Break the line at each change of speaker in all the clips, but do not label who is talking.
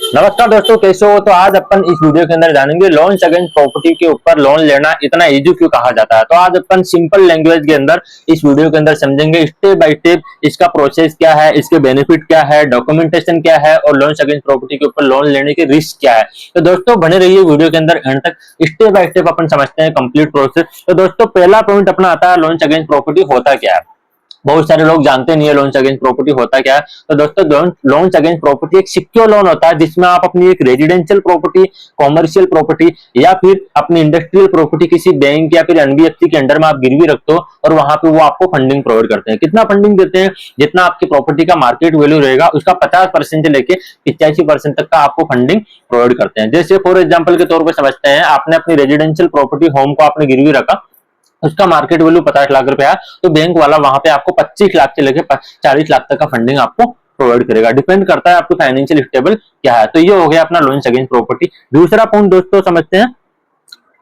नमस्कार दोस्तों, कैसे हो। तो आज अपन इस वीडियो के अंदर जानेंगे लोन्स अगेंस्ट प्रॉपर्टी के ऊपर लोन लेना इतना इजी क्यों कहा जाता है। तो आज अपन सिंपल लैंग्वेज के अंदर इस वीडियो के अंदर समझेंगे स्टेप बाय स्टेप इसका प्रोसेस क्या है, इसके बेनिफिट क्या है, डॉक्यूमेंटेशन क्या है और लोन्स अगेंस्ट प्रॉपर्टी के ऊपर लोन लेने के रिस्क क्या है। तो दोस्तों बने रहिए वीडियो के अंदर एंड तक, स्टेप बाय स्टेप अपन समझते हैं कंप्लीट प्रोसेस। तो दोस्तों पहला पॉइंट अपना आता है लोन्स अगेंस्ट प्रॉपर्टी होता क्या है। बहुत सारे लोग जानते नहीं है लोन्स अगेंस्ट प्रॉपर्टी होता क्या है। तो दोस्तों लोन्स अगेंस्ट प्रॉपर्टी एक सिक्योर लोन होता है जिसमें आप अपनी एक रेजिडेंशियल प्रॉपर्टी, कॉमर्शियल प्रॉपर्टी या फिर अपनी इंडस्ट्रियल प्रॉपर्टी किसी बैंक या फिर एनबीएफसी के अंडर में आप गिरवी रखते हो और वहां पे वो आपको फंडिंग प्रोवाइड करते हैं। कितना फंडिंग देते हैं? जितना आपकी प्रॉपर्टी का मार्केट वैल्यू रहेगा उसका 50% से लेके 85% तक का आपको फंडिंग प्रोवाइड करते हैं। जैसे फॉर एग्जाम्पल के तौर पर समझते हैं, आपने अपनी रेजिडेंशियल प्रॉपर्टी होम को आपने गिरवी रखा, उसका मार्केट वैल्यू 50 लाख रुपया है, तो बैंक वाला वहां पे आपको 25 लाख से लेकर 40 लाख तक का फंडिंग आपको प्रोवाइड करेगा। डिपेंड करता है आपकी फाइनेंशियल स्टेबल क्या है। तो ये हो गया अपना लोन्स अगेंस्ट प्रॉपर्टी। दूसरा पॉइंट दोस्तों समझते हैं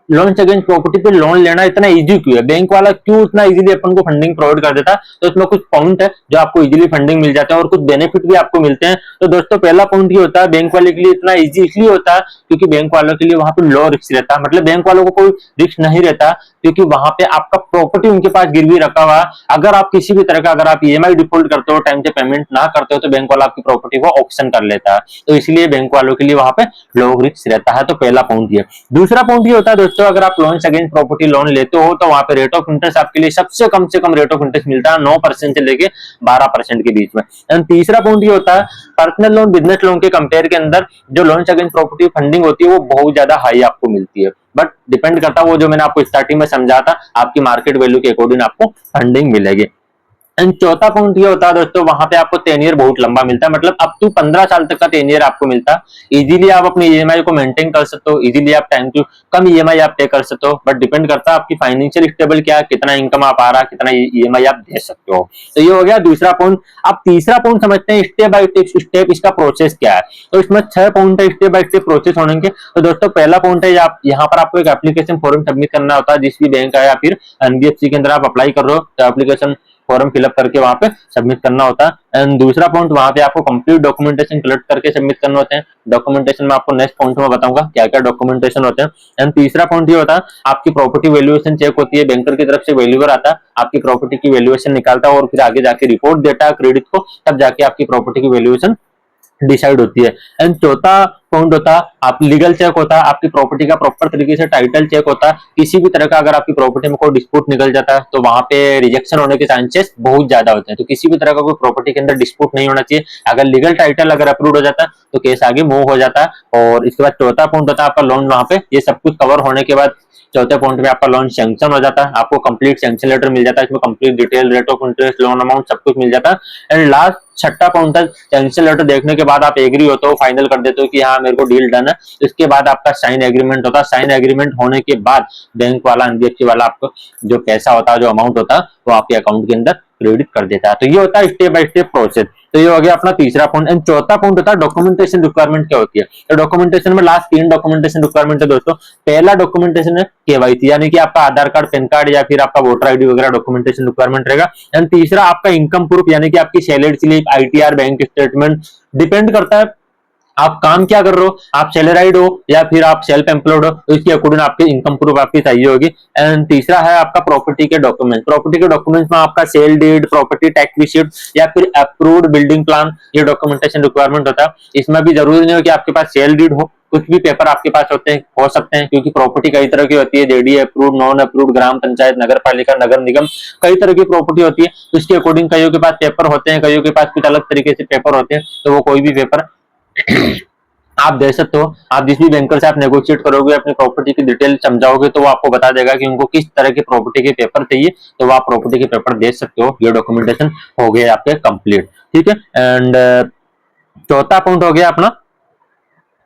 लोन्स अगेंस्ट प्रॉपर्टी पे लोन लेना इतना इजी क्यों है, बैंक वाला क्यों इतना इजीली अपन को फंडिंग प्रोवाइड कर देता है। तो इसमें कुछ पॉइंट है जो आपको इजीली फंडिंग मिल जाता है और कुछ बेनिफिट भी आपको मिलते हैं। तो दोस्तों पहला पॉइंट ये होता है बैंक वाले के लिए इतना इजी इसलिए होता है क्योंकि बैंक वालों के लिए वहां पे लो रिस्क रहता है। मतलब बैंक वालों को कोई रिस्क नहीं रहता क्योंकि वहां पे आपका प्रॉपर्टी उनके पास गिरवी रखा हुआ। अगर आप किसी भी तरह का अगर आप ईएमआई डिफॉल्ट करते हो, टाइम से पेमेंट ना करते हो, तो बैंक वाला आपकी प्रॉपर्टी को ऑक्शन कर लेता है। तो इसलिए बैंक वालों के लिए वहां पे लो रिस्क रहता है। तो पहला पॉइंट ये। दूसरा पॉइंट ये होता है दोस्तों, अगर आप लोन अगेंस्ट प्रॉपर्टी लोन लेते हो तो वहां पे रेट ऑफ इंटरेस्ट आपके लिए सबसे कम से कम रेट ऑफ इंटरेस्ट मिलता है 9% से लेके 12% के बीच में। एंड तीसरा पॉइंट ये होता है पर्सनल लोन, बिजनेस लोन के कंपेयर के अंदर जो लोन अगेंस्ट प्रॉपर्टी फंडिंग होती है वो बहुत ज्यादा हाई आपको मिलती है। बट डिपेंड करता है वो जो मैंने आपको स्टार्टिंग में समझा था, आपकी मार्केट वैल्यू के अकॉर्डिंग आपको फंडिंग मिलेगी। एंड चौथा पॉइंट ये होता है दोस्तों, वहां पे आपको टेन्योर बहुत लंबा मिलता है, मतलब अप टू 15 साल तक का टेन्योर आपको मिलता है। इजीली आप अपनी ईएमआई को मेंटेन कर सकते हो, इजीली आप टाइम टू कम ईएमआई आप पे कर सकते हो। बट डिपेंड करता है आपकी फाइनेंशियल स्टेबल क्या है, कितना इनकम आप आ रहा है, कितना ईएमआई आप दे सकते हो। तो ये हो गया दूसरा पॉइंट। अब तीसरा पॉइंट समझते हैं स्टेप बाय स्टेप इसका प्रोसेस क्या है। तो इसमें 6 पॉइंट है स्टेप बाय स्टेप प्रोसेस होने के। तो दोस्तों पहला पॉइंट है आप यहाँ पर आपको एक एप्लीकेशन फॉर्म सबमिट करना होता है, जिस भी बैंक का या फिर एनबीएफसी के अंदर आप अप्लाई कर रहे हो तो एप्लीकेशन फॉर्म फिलअप करके वहां पे सबमिट करना होता है। एंड दूसरा पॉइंट वहां पे आपको कंप्लीट डॉक्यूमेंटेशन कलेक्ट करके सबमिट करने होते हैं। डॉक्यूमेंटेशन में आपको नेक्स्ट पॉइंट में बताऊंगा क्या क्या डॉक्यूमेंटेशन होते हैं। एंड तीसरा पॉइंट ये होता है आपकी प्रॉपर्टी वैल्यूएशन चेक होती है, बैंकर की तरफ से वैल्यूअर आता है, आपकी प्रॉपर्टी की वैल्यूएशन निकालता है और फिर आगे जाके रिपोर्ट देता है क्रेडिट को, तब जाके आपकी प्रॉपर्टी की वैल्यूएशन डिसाइड होती है। एंड चौथा पॉइंट होता है आप लीगल चेक होता है, आपकी प्रॉपर्टी का प्रॉपर तरीके से टाइटल चेक होता है। किसी भी तरह का अगर आपकी प्रॉपर्टी में कोई डिस्प्यूट निकल जाता है तो वहां पे रिजेक्शन होने के चांसेस बहुत ज्यादा होते हैं। तो किसी भी तरह का कोई प्रॉपर्टी के अंदर डिस्प्यूट नहीं होना चाहिए। अगर लीगल टाइटल अगर अप्रूव हो जाता है तो केस आगे मूव हो जाता है। और इसके बाद चौथा पॉइंट होता है आपका लोन, वहां पे ये सब कुछ कवर होने के बाद चौथे पॉइंट में आपका लोन सैंक्शन हो जाता है, आपको कंप्लीट सैंक्शन लेटर मिल जाता है, इसमें complete detail, rate of interest, loan amount सब कुछ मिल जाता है। एंड लास्ट छठा पॉइंट है सैंक्शन लेटर देखने के बाद आप एग्री होते हो, फाइनल कर देते हो कि हाँ मेरे को डील डन है। इसके बाद आपका साइन एग्रीमेंट होता है। साइन एग्रीमेंट होने के बाद बैंक वाला, एनबीएफसी वाला आपको जो पैसा होता है, जो अमाउंट होता है वो आपके अकाउंट के अंदर क्रेडिट कर देता है। तो ये होता है स्टेप बाय स्टेप प्रोसेस। तो ये हो गया अपना तीसरा पॉइंट। एंड चौथा पॉइंट होता है डॉक्यूमेंटेशन रिक्वायरमेंट क्या होती है। तो डॉक्यूमेंटेशन में लास्ट 3 डॉक्यूमेंटेशन रिक्वायरमेंट है दोस्तों। पहला डॉक्यूमेंटेशन है केवाईसी, यानी कि आपका आधार कार्ड, पैन कार्ड या फिर आपका वोटर आईडी वगैरह डॉक्यूमेंटेशन रिक्वायरमेंट रहेगा। एंड तीसरा आपका इनकम प्रूफ, यानी कि आपकी salary slip, ITR, bank statement. Depend करता है आप काम क्या कर रहे हो, आप सैलराइड हो या फिर आप सेल्फ एम्प्लॉयड हो, तो इसके अकॉर्डिंग आपकी इनकम प्रूफ आपकी चाहिए होगी। एंड तीसरा है आपका प्रॉपर्टी के डॉक्यूमेंट। प्रॉपर्टी के डॉक्यूमेंट्स में आपका sale deed, property tax receipt या फिर अप्रूव्ड बिल्डिंग प्लान, ये डॉक्यूमेंटेशन रिक्वायरमेंट होता है। इसमें भी जरूरी नहीं हो कि आपके पास सेल डीड हो, कुछ भी पेपर आपके पास होते हैं, हो सकते हैं, क्योंकि प्रॉपर्टी कई तरह की होती है, जेडीए अप्रूव्ड, नॉन अप्रूव्ड, ग्राम पंचायत, नगर पालिका, नगर निगम, कई तरह की प्रॉपर्टी होती है। तो इसके अकॉर्डिंग कईयों के पास पेपर होते हैं, कईयों के पास कुछ अलग तरीके से पेपर होते हैं। तो वो कोई भी पेपर आप दे सकते हो। आप जिस भी बैंकर से आप नेगोशिएट करोगे, अपनी प्रॉपर्टी की डिटेल समझाओगे, तो वो आपको बता देगा कि उनको किस तरह के प्रॉपर्टी के पेपर चाहिए, तो वो आप प्रॉपर्टी के पेपर दे सकते हो। ये डॉक्यूमेंटेशन हो गया आपके कंप्लीट, ठीक है। एंड चौथा पॉइंट हो गया अपना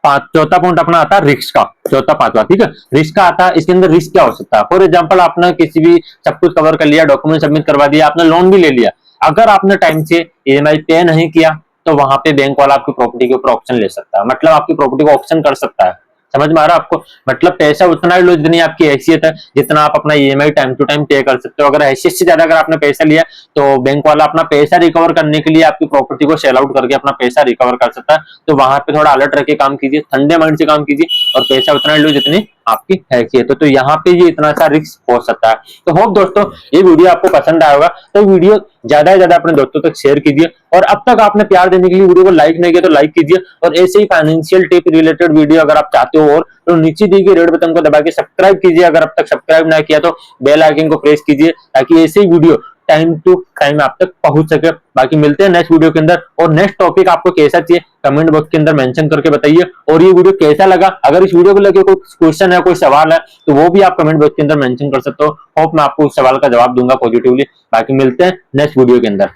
चौथा पॉइंट अपना आता है रिस्क का, चौथा पांचवा, ठीक है। रिस्क का आता है, इसके अंदर रिस्क क्या हो सकता है। फॉर एग्जांपल आपने किसी भी सब कुछ कवर कर लिया, डॉक्यूमेंट सबमिट करवा दिया, आपने लोन भी ले लिया, अगर आपने टाइम से ईएमआई पे नहीं किया तो वहां पे बैंक वाला आपकी प्रॉपर्टी के ऊपर ऑप्शन ले सकता है, मतलब आपकी प्रॉपर्टी को ऑप्शन कर सकता है। समझ में आ रहा है आपको? मतलब पैसा उतना ही लो जितनी आपकी हैसियत है, जितना आप अपना ईएमआई टाइम टू टाइम पे कर सकते हो। अगर हैसियत से ज्यादा अगर आपने पैसा लिया तो बैंक वाला अपना पैसा रिकवर करने के लिए आपकी प्रॉपर्टी को सेल आउट करके अपना पैसा रिकवर कर सकता है। तो वहां पे थोड़ा अलर्ट रह के काम कीजिए, ठंडे माइंड से काम कीजिए, और पैसा उतना ही लो जितनी आपकी हैसियत है। तो यहाँ पे ये इतना सा रिस्क हो सकता है। तो होप दोस्तों ये वीडियो आपको पसंद आया होगा, तो वीडियो ज्यादा से ज्यादा अपने दोस्तों तक शेयर कीजिए, और अब तक आपने प्यार देने के लिए वीडियो को लाइक नहीं किया तो लाइक कीजिए। और ऐसे ही फाइनेंशियल टिप रिलेटेड वीडियो अगर आप चाहते हो और, तो नीचे दी गई रेड बटन को दबा के सब्सक्राइब कीजिए। अगर अब तक सब्सक्राइब ना किया तो बेल आइकन को प्रेस कीजिए, ताकि ऐसे ही वीडियो टाइम टू टाइम आप तक पहुंच सके। बाकी मिलते हैं नेक्स्ट वीडियो के अंदर, और नेक्स्ट टॉपिक आपको कैसा चाहिए कमेंट बॉक्स के अंदर मेंशन करके बताइए। और ये वीडियो कैसा लगा, अगर इस वीडियो को लेकर कोई क्वेश्चन है, कोई सवाल है, तो वो भी आप कमेंट बॉक्स के अंदर मेंशन कर सकते हो। होप मैं आपको उस सवाल का जवाब दूंगा पॉजिटिवली। बाकी मिलते हैं नेक्स्ट वीडियो के अंदर।